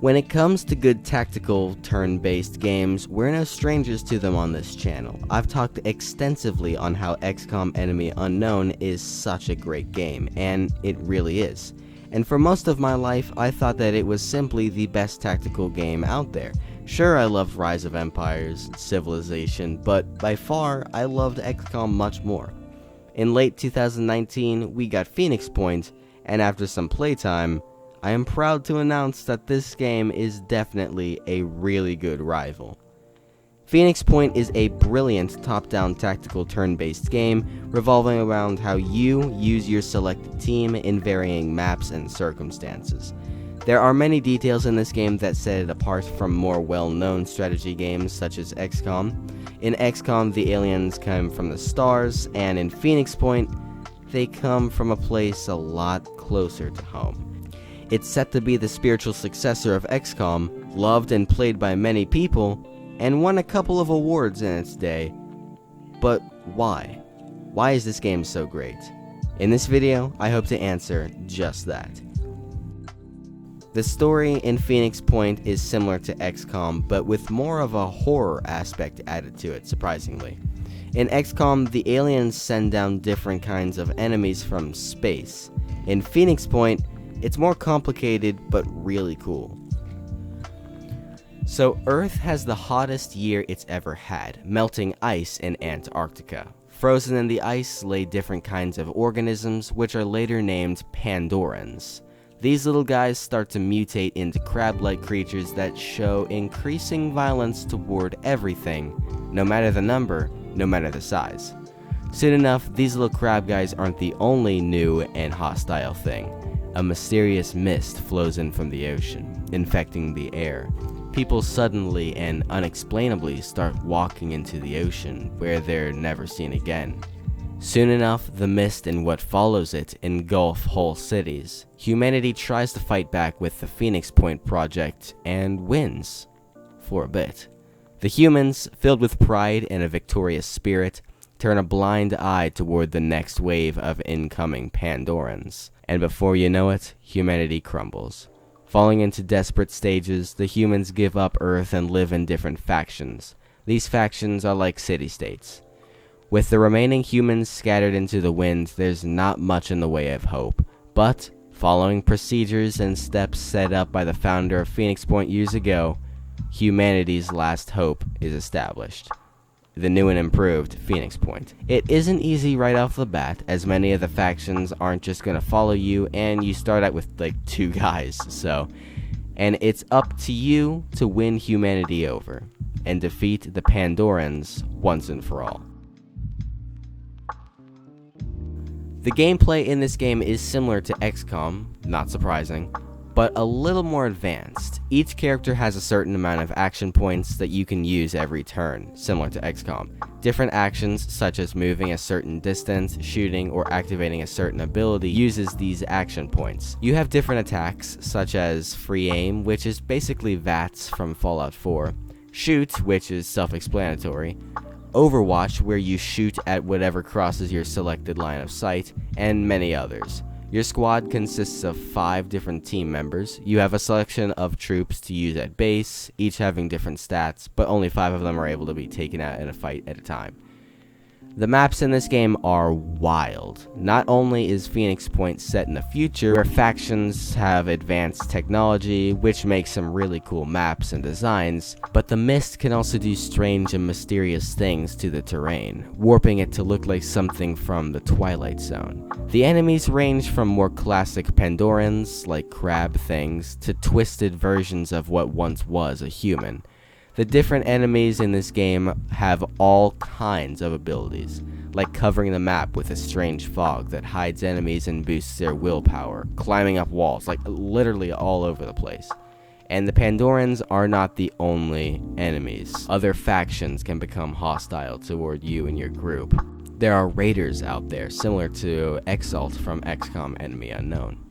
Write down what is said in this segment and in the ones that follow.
When it comes to good tactical, turn-based games, we're no strangers to them on this channel. I've talked extensively on how Xcom Enemy Unknown is such a great game, and it really is. And for most of my life, I thought that it was simply the best tactical game out there. Sure, I loved Rise of Empires, Civilization, but by far, I loved Xcom much more. In late 2019, we got Phoenix Point, and after some playtime, I am proud to announce that this game is definitely a really good rival. Phoenix Point is a brilliant top-down tactical turn-based game revolving around how you use your selected team in varying maps and circumstances. There are many details in this game that set it apart from more well-known strategy games such as Xcom. In Xcom, the aliens come from the stars, and in Phoenix Point, they come from a place a lot closer to home. It's set to be the spiritual successor of Xcom, loved and played by many people, and won a couple of awards in its day. But why? Why is this game so great? In this video, I hope to answer just that. The story in Phoenix Point is similar to Xcom, but with more of a horror aspect added to it, surprisingly. In Xcom, the aliens send down different kinds of enemies from space. In Phoenix Point, it's more complicated, but really cool. So Earth has the hottest year it's ever had, melting ice in Antarctica. Frozen in the ice lay different kinds of organisms, which are later named Pandorans. These little guys start to mutate into crab-like creatures that show increasing violence toward everything, no matter the number, no matter the size. Soon enough, these little crab guys aren't the only new and hostile thing. A mysterious mist flows in from the ocean, infecting the air. People suddenly and unexplainably start walking into the ocean, where they're never seen again. Soon enough, the mist and what follows it engulf whole cities. Humanity tries to fight back with the Phoenix Point project, and wins. For a bit. The humans, filled with pride and a victorious spirit, turn a blind eye toward the next wave of incoming Pandorans. And before you know it, humanity crumbles. Falling into desperate stages, the humans give up Earth and live in different factions. These factions are like city-states. With the remaining humans scattered into the wind, there's not much in the way of hope. But, following procedures and steps set up by the founder of Phoenix Point years ago, humanity's last hope is established. The new and improved Phoenix Point. It isn't easy right off the bat, as many of the factions aren't just gonna follow you, and you start out with like 2 guys, and it's up to you to win humanity over, and defeat the Pandorans once and for all. The gameplay in this game is similar to Xcom, not surprising, but a little more advanced. Each character has a certain amount of action points that you can use every turn, similar to Xcom. Different actions, such as moving a certain distance, shooting, or activating a certain ability, uses these action points. You have different attacks, such as free aim, which is basically VATS from Fallout 4, shoot, which is self-explanatory, Overwatch, where you shoot at whatever crosses your selected line of sight, and many others. Your squad consists of 5 different team members. You have a selection of troops to use at base, each having different stats, but only 5 of them are able to be taken out in a fight at a time. The maps in this game are wild. Not only is Phoenix Point set in the future, where factions have advanced technology, which makes some really cool maps and designs, but the mist can also do strange and mysterious things to the terrain, warping it to look like something from the Twilight Zone. The enemies range from more classic Pandorans, like crab things, to twisted versions of what once was a human. The different enemies in this game have all kinds of abilities, like covering the map with a strange fog that hides enemies and boosts their willpower, climbing up walls, like literally all over the place. And the Pandorans are not the only enemies. Other factions can become hostile toward you and your group. There are raiders out there, similar to Exalt from Xcom Enemy Unknown.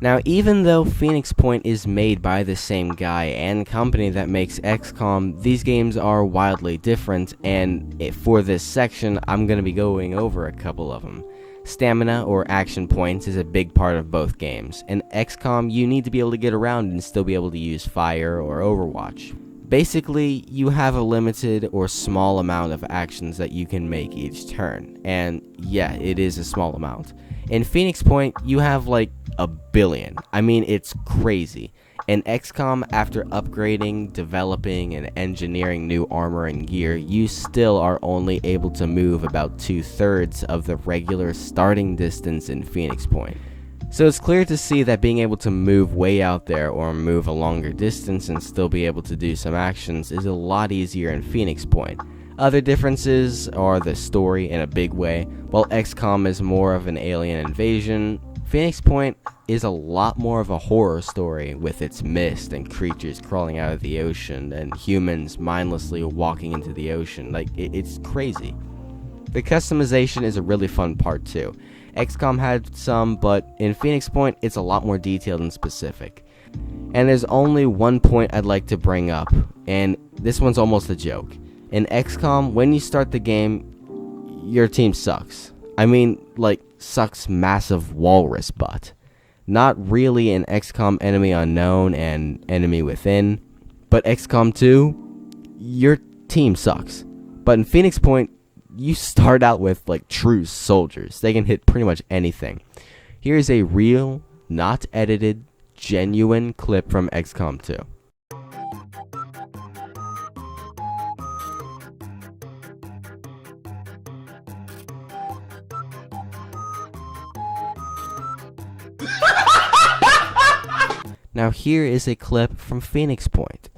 Now, even though Phoenix Point is made by the same guy and company that makes Xcom, these games are wildly different, and for this section, I'm going to be going over a couple of them. Stamina or action points is a big part of both games. In XCOM, you need to be able to get around and still be able to use fire or Overwatch. Basically, you have a limited or small amount of actions that you can make each turn, and yeah, it is a small amount. In Phoenix Point, you have like a billion. I mean, it's crazy. In XCOM, after upgrading, developing, and engineering new armor and gear, you still are only able to move about 2/3 of the regular starting distance in Phoenix Point. So it's clear to see that being able to move way out there or move a longer distance and still be able to do some actions is a lot easier in Phoenix Point. Other differences are the story in a big way. While XCOM is more of an alien invasion, Phoenix Point is a lot more of a horror story with its mist and creatures crawling out of the ocean and humans mindlessly walking into the ocean. Like, it's crazy. The customization is a really fun part too. XCOM had some, but in Phoenix Point, it's a lot more detailed and specific. And there's only one point I'd like to bring up, and this one's almost a joke. In XCOM, when you start the game, your team sucks. I mean, like, sucks massive walrus butt. Not really in XCOM Enemy Unknown and Enemy Within, but XCOM 2, your team sucks. But in Phoenix Point, you start out with like true soldiers. They can hit pretty much anything. Here's a real, not edited, genuine clip from XCOM 2. Now here is a clip from Phoenix Point.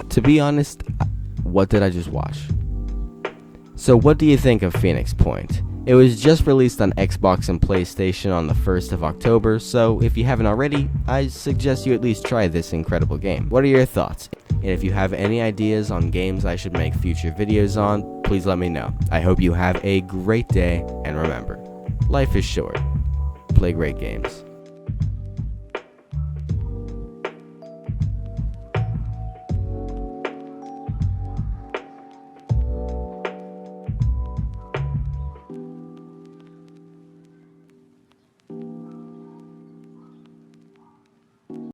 To be honest, what did I just watch? So what do you think of Phoenix Point? It was just released on Xbox and PlayStation on the 1st of October, so if you haven't already, I suggest you at least try this incredible game. What are your thoughts? And if you have any ideas on games I should make future videos on, please let me know. I hope you have a great day, and remember, life is short. Play great games.